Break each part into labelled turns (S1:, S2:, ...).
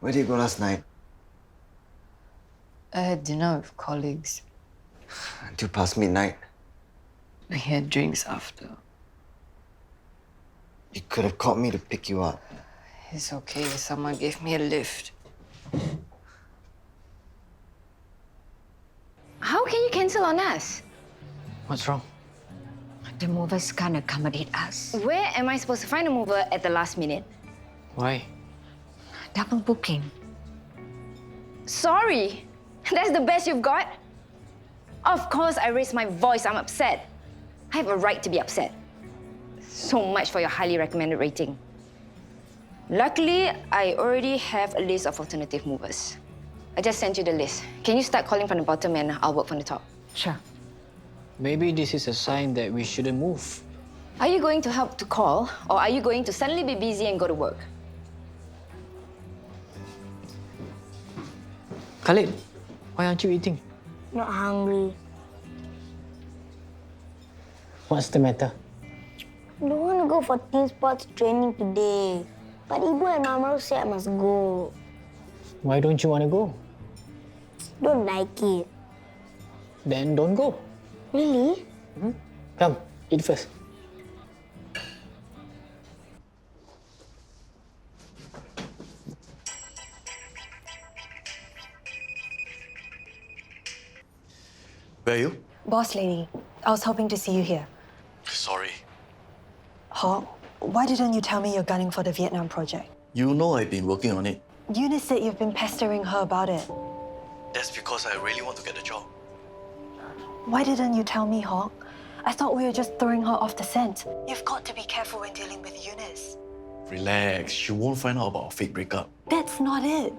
S1: Where did you go last night?
S2: I had dinner with colleagues.
S1: Until past midnight.
S2: We had drinks after.
S1: You could have called me to pick you up.
S2: It's okay, someone gave me a lift.
S3: How can you cancel on us?
S4: What's wrong?
S3: The movers can't accommodate us. Where am I supposed to find a mover at the last minute?
S4: Why?
S3: Double booking. Sorry, that's the best you've got? Of course I raised my voice, I'm upset. I have a right to be upset. So much for your highly recommended rating. Luckily, I already have a list of alternative movers. I just sent you the list. Can you start calling from the bottom and I'll work from the top?
S4: Sure. Maybe this is a sign that we shouldn't move.
S3: Are you going to help to call, or are you going to suddenly be busy and go to work?
S4: Khalid, why aren't you eating?
S5: Not hungry.
S4: What's the matter?
S5: Don't want to go for team sports training today. But Ibu and Mama say I must go.
S4: Why don't you want to go?
S5: Don't like it.
S4: Then don't go.
S5: Really?
S4: Come, eat first.
S6: Where are you?
S7: Boss lady, I was hoping to see you here.
S6: Sorry.
S7: Hock, why didn't you tell me you're gunning for the Vietnam project?
S6: You know I've been working on it.
S7: Eunice said you've been pestering her about it.
S6: That's because I really want to get the job.
S7: Why didn't you tell me, Hock? I thought we were just throwing her off the scent. You've got to be careful when dealing with Eunice.
S6: Relax, she won't find out about our fake breakup.
S7: That's not it.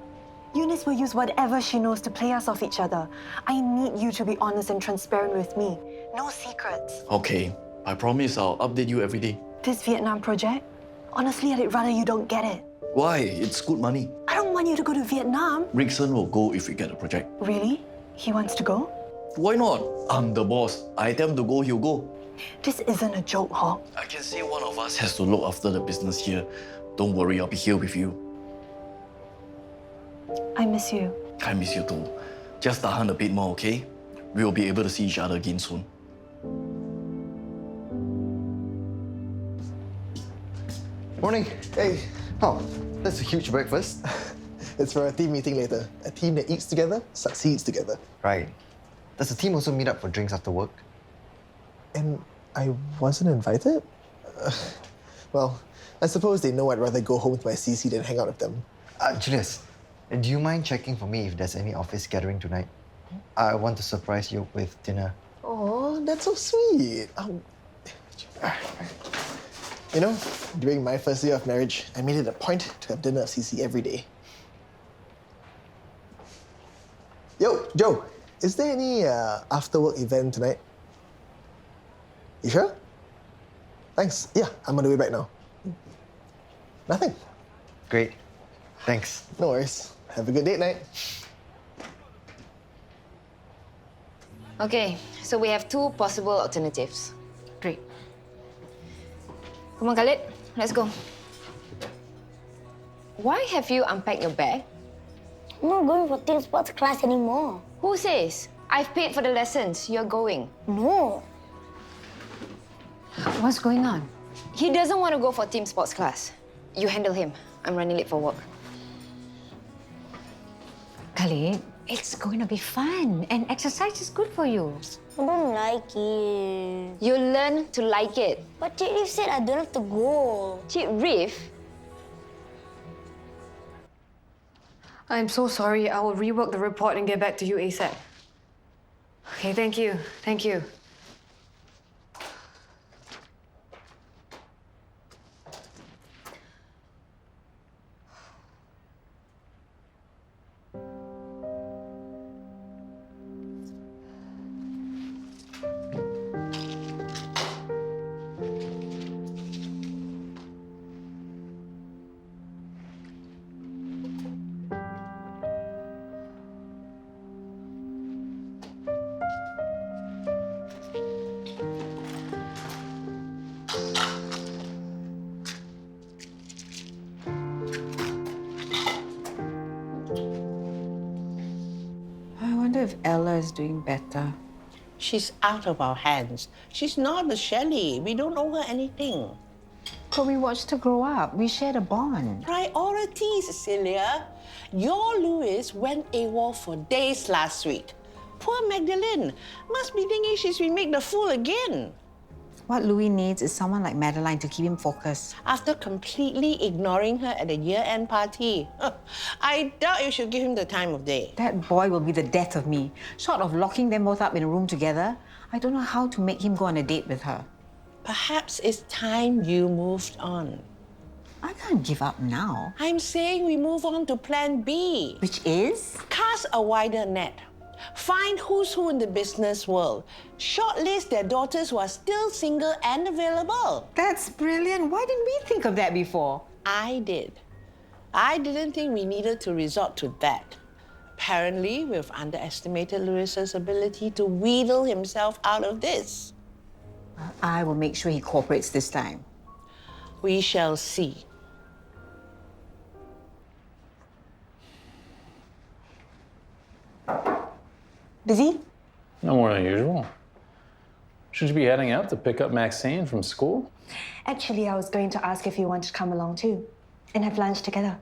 S7: Eunice will use whatever she knows to play us off each other. I need you to be honest and transparent with me. No secrets.
S6: Okay, I promise I'll update you every day.
S7: This Vietnam project? Honestly, I'd rather you don't get it.
S6: Why? It's good money.
S7: I don't want you to go to Vietnam.
S6: Rickson will go if we get the project.
S7: Really? He wants to go?
S6: Why not? I'm the boss. I tell him to go, he'll go.
S7: This isn't a joke, Hock.
S6: I can say one of us has to look after the business here. Don't worry, I'll be here with you.
S7: I miss you.
S6: I miss you too. Just tahan a bit more, okay? We will be able to see each other again soon.
S1: Morning. Hey. Oh, that's a huge breakfast.
S8: It's for a team meeting later. A team that eats together succeeds together.
S1: Right. Does the team also meet up for drinks after work?
S8: And I wasn't invited? Well, I suppose they know I'd rather go home with my CC than hang out with them.
S1: Julius, do you mind checking for me if there's any office gathering tonight? I want to surprise you with dinner.
S8: Oh, that's so sweet. You know, during my first year of marriage, I made it a point to have dinner at CC every day. Yo, Joe, is there any after-work event tonight? You sure? Thanks. Yeah, I'm on the way back now. Nothing.
S1: Great. Thanks.
S8: No worries. Have a good date night.
S3: Okay, so we have two possible alternatives. Great. Come on, Khalid, let's go. Why have you unpacked your bag?
S5: I'm not going for team sports class anymore.
S3: Who says? I've paid for the lessons. You're going.
S5: No.
S3: What's going on? He doesn't want to go for team sports class. You handle him. I'm running late for work.
S9: Khalid, it's going to be fun and exercise is good for you.
S5: I don't like it.
S3: You learn to like it.
S5: But Cik Rif said I don't have to go.
S3: Cik Rif?
S2: I'm so sorry. I will rework the report and get back to you ASAP. Okay, thank you. Thank you.
S9: wonder if Ella is doing better.
S10: She's out of our hands. She's not a Shelley. We don't owe her anything.
S9: But we watched her grow up. We shared a bond.
S10: Priorities, Cecilia. Your Louis went AWOL for days last week. Poor Magdalene must be thinking she's been made the fool again.
S9: What Louis needs is someone like Madeline to keep him focused.
S10: After completely ignoring her at the year-end party. I doubt you should give him the time of day.
S9: That boy will be the death of me. Short of locking them both up in a room together, I don't know how to make him go on a date with her.
S10: Perhaps it's time you moved on.
S9: I can't give up now.
S10: I'm saying we move on to plan B.
S9: Which is?
S10: Cast a wider net. Find who's who in the business world. Shortlist their daughters who are still single and available.
S9: That's brilliant. Why didn't we think of that before?
S10: I did. I didn't think we needed to resort to that. Apparently, we've underestimated Louis's ability to wheedle himself out of this.
S9: I will make sure he cooperates this time.
S10: We shall see.
S7: Busy?
S11: No more than usual. Should you be heading out to pick up Maxine from school?
S7: Actually, I was going to ask if you want to come along too and have lunch together.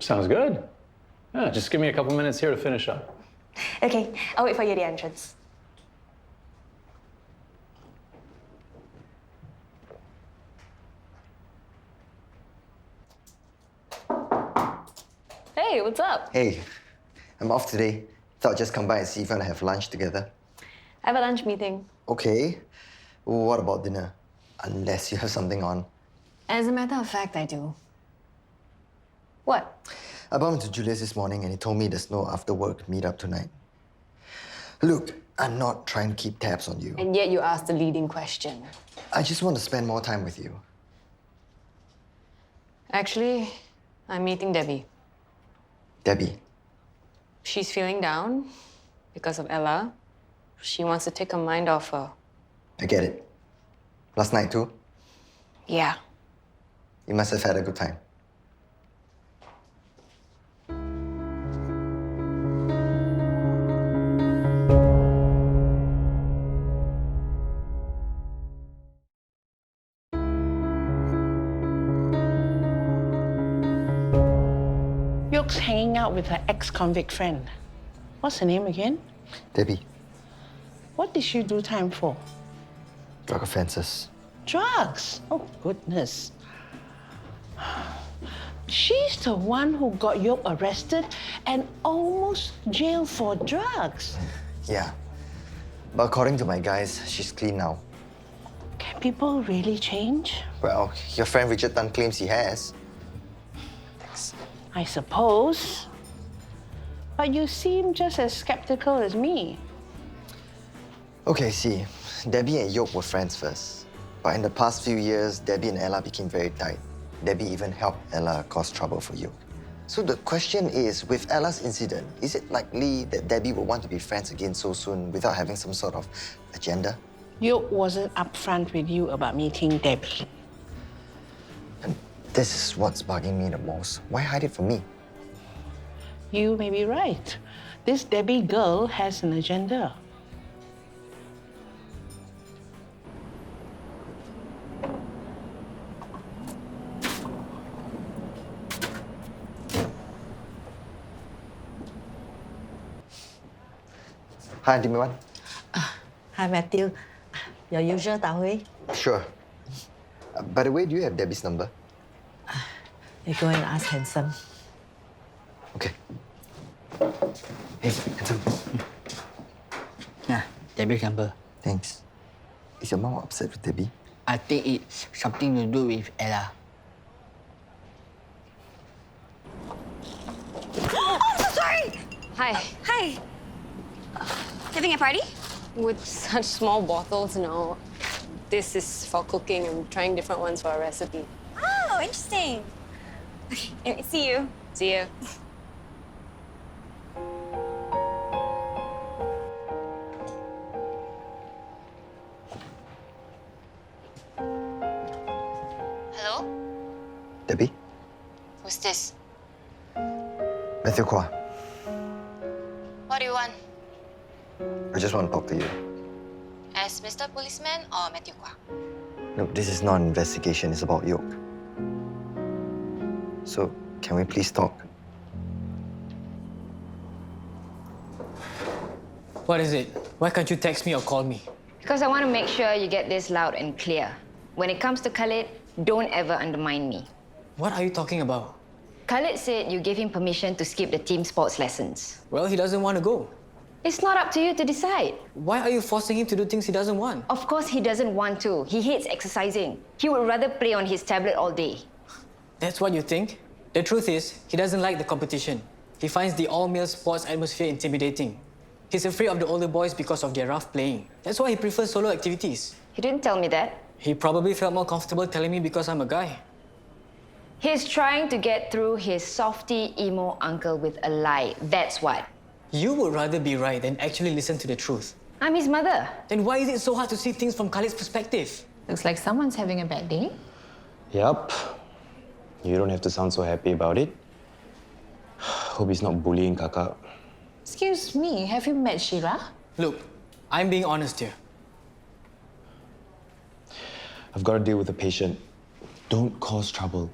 S11: Sounds good. Yeah, just give me a couple minutes here to finish up.
S7: Okay, I'll wait for you at the entrance.
S2: Hey, what's up?
S1: Hey, I'm off today. Thought I'd just come by and see if you want to have lunch together.
S2: I have a lunch meeting.
S1: Okay. What about dinner? Unless you have something on.
S2: As a matter of fact, I do. What?
S1: I bumped into Julius this morning and he told me there's no after-work meet-up tonight. Look, I'm not trying to keep tabs on you.
S2: And yet you asked the leading question.
S1: I just want to spend more time with you.
S2: Actually, I'm meeting Debbie.
S1: Debbie.
S2: She's feeling down because of Ella. She wants to take her mind off her.
S1: I get it. Last night too?
S2: Yeah.
S1: You must have had a good time.
S10: Yoke's hanging out with her ex-convict friend. What's her name again?
S1: Debbie,
S10: What did she do time for?
S1: drug offenses.
S10: Drugs? Oh, goodness. She's the one who got Yoke arrested and almost jailed for drugs.
S1: Yeah. But according to my guys, she's clean now.
S10: Can people really change?
S1: Well, your friend Richard Tan claims he has.
S10: I suppose. But you seem just as skeptical as me.
S1: Okay, see, Debbie and Yoke were friends first. But in the past few years, Debbie and Ella became very tight. Debbie even helped Ella cause trouble for Yoke. So the question is, with Ella's incident, is it likely that Debbie will want to be friends again so soon without having some sort of agenda?
S10: Yoke wasn't upfront with you about meeting Debbie.
S1: And this is what's bugging me the most. Why hide it from me?
S10: You may be right. This Debbie girl has an agenda.
S1: Hi, Auntie Miwan.
S12: Hi, Matthew. Your usual tau huey?
S1: Sure. By the way, do you have Debbie's number?
S12: You go and ask Handsome.
S1: Okay. Hey, handsome.
S4: Yeah, Debbie's number.
S1: Thanks. Is your mom upset with Debbie?
S4: I think it's something to do with Ella.
S3: Oh, I'm so sorry!
S2: Hi.
S3: Hi. Having a party?
S2: With such small bottles, no. This is for cooking. I'm trying different ones for a recipe.
S3: Oh, interesting. Okay, see you.
S2: See ya.
S3: Hello?
S1: Debbie?
S3: Who's this?
S1: Matthew Kwa.
S3: What do you want?
S1: I just want to talk to you.
S13: As Mr. Policeman or Mediacorp?
S1: Look, this is not an investigation, it's about Yoke. So, can we please talk?
S4: What is it? Why can't you text me or call me?
S3: Because I want to make sure you get this loud and clear. When it comes to Khalid, don't ever undermine me.
S4: What are you talking about?
S3: Khalid said you gave him permission to skip the team sports lessons.
S4: Well, he doesn't want to go.
S3: It's not up to you to decide.
S4: Why are you forcing him to do things he doesn't want?
S3: Of course he doesn't want to. He hates exercising. He would rather play on his tablet all day.
S4: That's what you think? The truth is, he doesn't like the competition. He finds the all-male sports atmosphere intimidating. He's afraid of the older boys because of their rough playing. That's why he prefers solo activities.
S3: He didn't tell me that.
S4: He probably felt more comfortable telling me because I'm a guy.
S3: He's trying to get through his softy emo uncle with a lie. That's what.
S4: You would rather be right than actually listen to the truth.
S3: I'm his mother.
S4: Then why is it so hard to see things from Khalid's perspective?
S9: Looks like someone's having a bad day.
S14: Yup. You don't have to sound so happy about it. Hope he's not bullying Kakak.
S9: Excuse me, have you met Syirah?
S4: Look, I'm being honest here.
S14: I've got to deal with a patient. Don't cause trouble.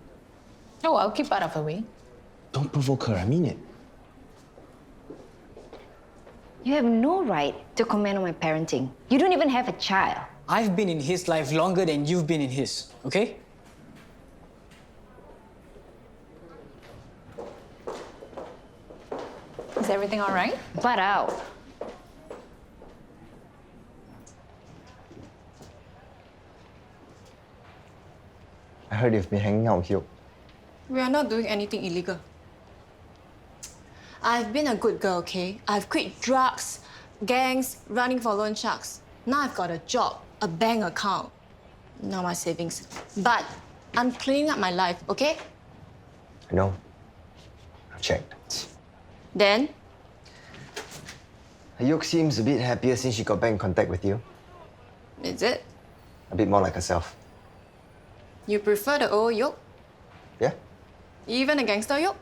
S9: Oh, I'll keep out of her way.
S14: Don't provoke her, I mean it.
S3: You have no right to comment on my parenting. You don't even have a child.
S4: I've been in his life longer than you've been in his, okay?
S9: Is everything all right?
S3: Butt out.
S1: I heard you've been hanging out with Yoke.
S15: We are not doing anything illegal. I've been a good girl, okay? I've quit drugs, gangs, running for loan sharks. Now I've got a job, a bank account. Now my savings. But I'm cleaning up my life, okay?
S1: I know. I've checked.
S15: Then?
S1: Yoke seems a bit happier since she got back in contact with you.
S15: Is it?
S1: A bit more like herself.
S15: You prefer the old Yoke?
S1: Yeah?
S15: Even a gangster Yoke?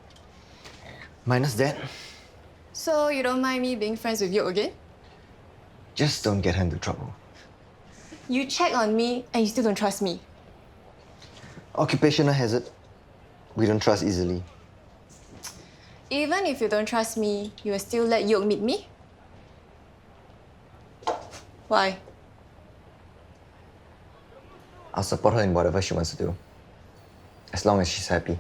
S1: Minus that.
S15: So you don't mind me being friends with Yoke again?
S1: Just don't get her into trouble.
S15: You check on me and you still don't trust me.
S1: Occupational hazard. We don't trust easily.
S15: Even if you don't trust me, you will still let Yoke meet me? Why?
S1: I'll support her in whatever she wants to do. As long as she's happy.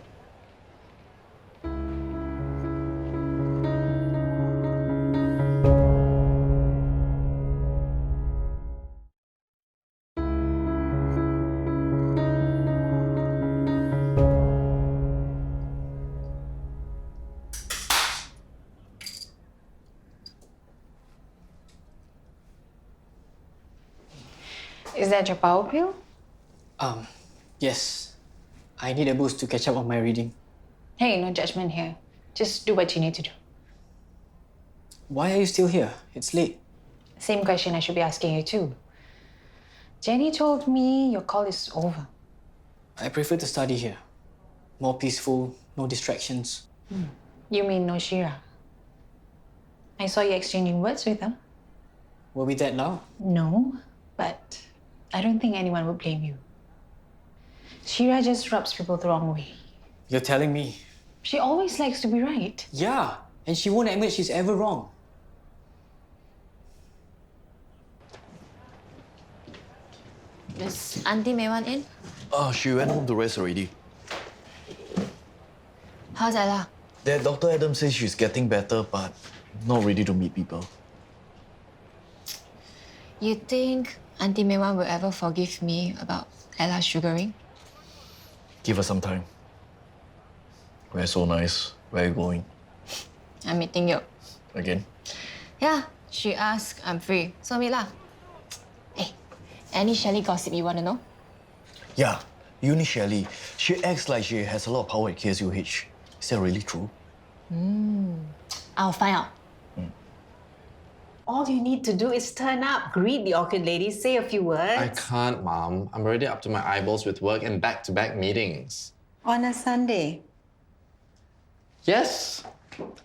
S9: Is that your power pill?
S4: Yes. I need a boost to catch up on my reading.
S9: Hey, no judgment here. Just do what you need to do.
S4: Why are you still here? It's late.
S9: Same question I should be asking you too. Jenny told me your call is over.
S4: I prefer to study here. More peaceful, no distractions.
S9: You mean no Syirah? I saw you exchanging words with her.
S4: Were we that loud?
S9: No, but I don't think anyone would blame you. Syirah just rubs people the wrong way.
S4: You're telling me?
S9: She always likes to be right.
S4: Yeah, and she won't admit she's ever wrong.
S13: Is Auntie Meiwan in?
S6: She went home to rest already.
S13: How's Ella?
S6: That Dr. Adam says she's getting better, but not ready to meet people.
S13: You think Auntie Meiwan will ever forgive me about Ella sugaring?
S6: Give her some time. We're so nice. Where are you going?
S13: I'm meeting you.
S6: Again?
S13: Yeah, she asked. I'm free. So meet lah. Hey, any Shelley gossip you want to know?
S6: Yeah, Uni Shelley. She acts like she has a lot of power at KSUH. Is that really true?
S13: I'll find out.
S9: All you need to do is turn up, greet the orchid lady, say a few words.
S16: I can't, Mom. I'm already up to my eyeballs with work and back-to-back meetings.
S12: On a Sunday.
S16: Yes,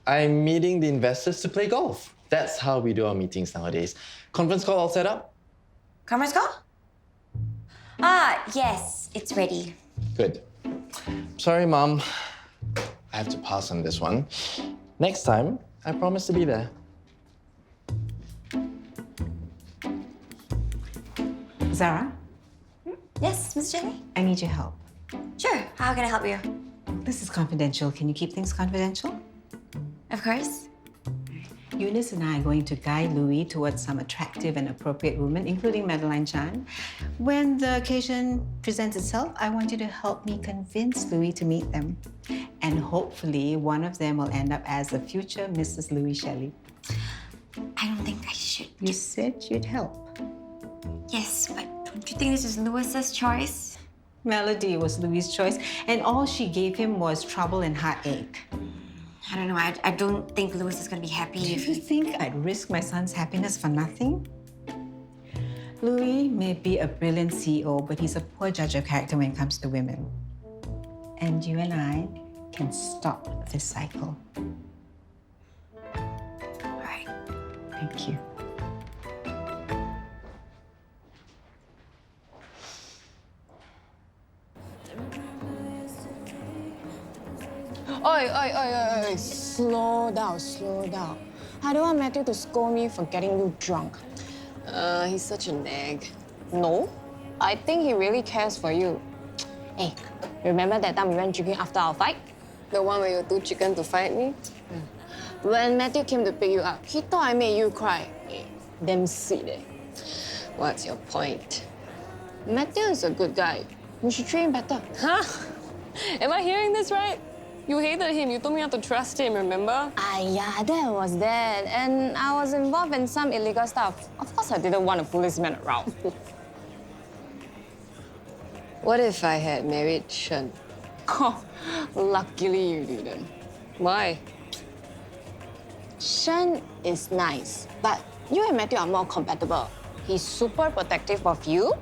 S16: I'm meeting the investors to play golf. That's how we do our meetings nowadays. Conference call all set up?
S17: Conference call? Ah, yes, it's ready.
S16: Good. Sorry, Mom. I have to pass on this one. Next time, I promise to be there.
S9: Zara,
S17: Yes, Miss Jenny?
S9: I need your help.
S17: Sure, how can I help you?
S9: This is confidential. Can you keep things confidential?
S17: Of course.
S9: Eunice and I are going to guide Louis towards some attractive and appropriate women, including Madeline Chan. When the occasion presents itself, I want you to help me convince Louis to meet them. And hopefully, one of them will end up as the future Mrs. Louis Shelley.
S17: I don't think I should.
S9: You said you'd help.
S17: Yes, but don't you think this is Lewis's choice?
S9: Melody was Louis' choice, and all she gave him was trouble and heartache.
S17: I don't know, I don't think Lewis is gonna be happy
S9: Do
S17: if
S9: you think I'd risk my son's happiness for nothing? Louis may be a brilliant CEO, but he's a poor judge of character when it comes to women. And you and I can stop this cycle.
S17: All right.
S9: Thank you.
S15: Oi. Slow down. I don't want Matthew to scold me for getting you drunk.
S13: He's such a nag.
S15: No, I think he really cares for you. Hey, remember that time we went drinking after our fight?
S13: The one where you're too chicken to fight me?
S15: When Matthew came to pick you up, he thought I made you cry. Hey, damn sweet, eh?
S13: What's your point?
S15: Matthew is a good guy. You should treat him better.
S13: Huh? Am I hearing this right? You hated him. You told me not to trust him, remember?
S15: Yeah, that was that. And I was involved in some illegal stuff. Of course, I didn't want a policeman around.
S13: What if I had married Shen?
S15: Oh, luckily you didn't.
S13: Why?
S15: Shen is nice, but you and Matthew are more compatible. He's super protective of you,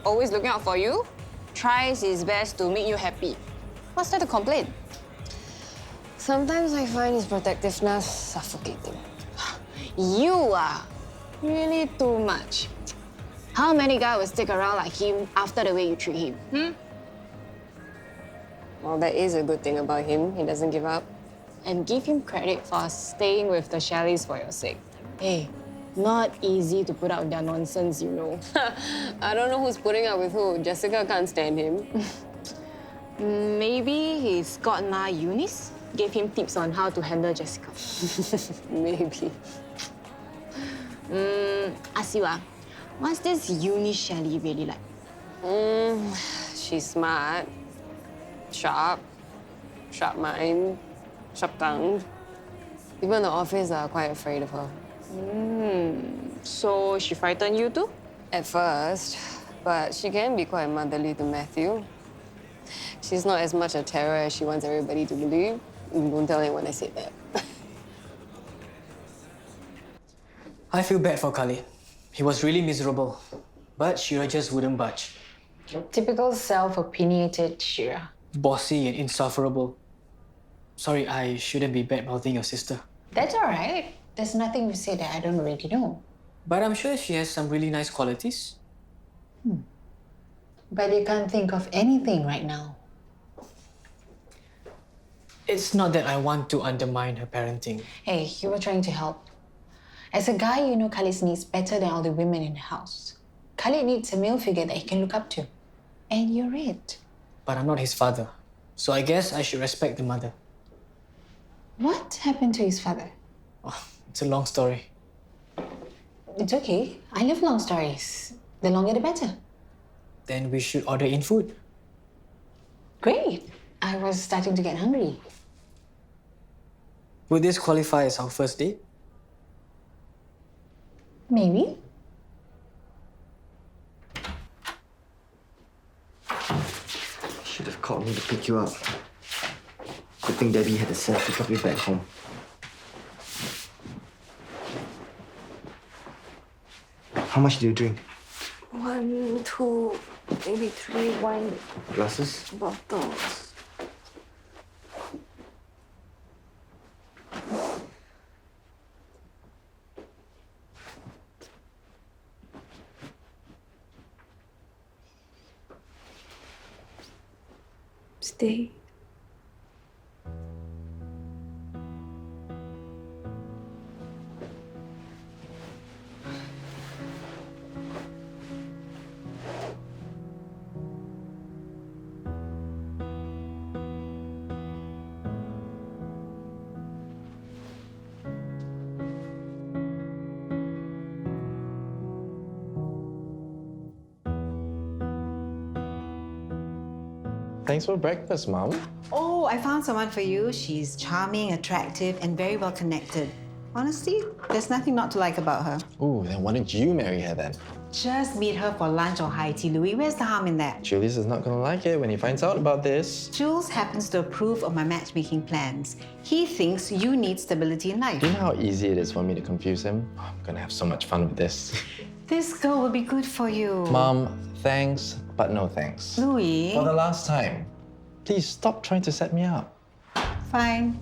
S15: always looking out for you, tries his best to make you happy. What's there to complain?
S13: Sometimes I find his protectiveness suffocating.
S15: You are really too much. How many guys will stick around like him after the way you treat him?
S13: Well, that is a good thing about him. He doesn't give up.
S15: And give him credit for staying with the Shelleys for your sake. Hey, not easy to put up with their nonsense, you know.
S13: I don't know who's putting up with who. Jessica can't stand him.
S15: Maybe his godma Eunice gave him tips on how to handle Jessica.
S13: Maybe.
S15: Ask you, what's this Eunice Shelley really like?
S13: She's smart, sharp mind, sharp tongue. People in the office are quite afraid of her.
S15: So she frightened you too?
S13: At first, but she can be quite motherly to Matthew. She's not as much a terror as she wants everybody to believe. Don't tell anyone I said that.
S4: I feel bad for Khalid. He was really miserable, but Syirah just wouldn't budge.
S9: Typical self-opinionated Syirah.
S4: Bossy and insufferable. Sorry, I shouldn't be bad-mouthing your sister.
S9: That's all right. There's nothing you say that I don't already know.
S4: But I'm sure she has some really nice qualities.
S9: But you can't think of anything right now.
S4: It's not that I want to undermine her parenting.
S9: Hey, you were trying to help. As a guy, you know Khalid's needs better than all the women in the house. Khalid needs a male figure that he can look up to. And you're it.
S4: But I'm not his father. So I guess I should respect the mother.
S9: What happened to his father?
S4: Oh, it's a long story.
S9: It's okay. I love long stories. The longer the better.
S4: Then we should order in food.
S9: Great. I was starting to get hungry.
S4: Would this qualify as our first date?
S9: Maybe.
S1: Should have called me to pick you up. Good thing Debbie had the sense to drop you back home. How much do you drink?
S2: 1, 2, maybe 3 wine
S1: Glasses?
S2: bottles. Stay.
S16: Thanks for breakfast, Mom.
S9: Oh, I found someone for you. She's charming, attractive, and very well connected. Honestly, there's nothing not to like about her.
S16: Ooh, then why don't you marry her then?
S9: Just meet her for lunch or high tea, Louis. Where's the harm in that?
S16: Julius is not gonna like it when he finds out about this.
S9: Jules happens to approve of my matchmaking plans. He thinks you need stability in life.
S16: Do you know how easy it is for me to confuse him? Oh, I'm gonna have so much fun with this.
S9: This girl will be good for you.
S16: Mom, thanks, but no thanks.
S9: Louis.
S16: For the last time, please stop trying to set me up.
S9: Fine.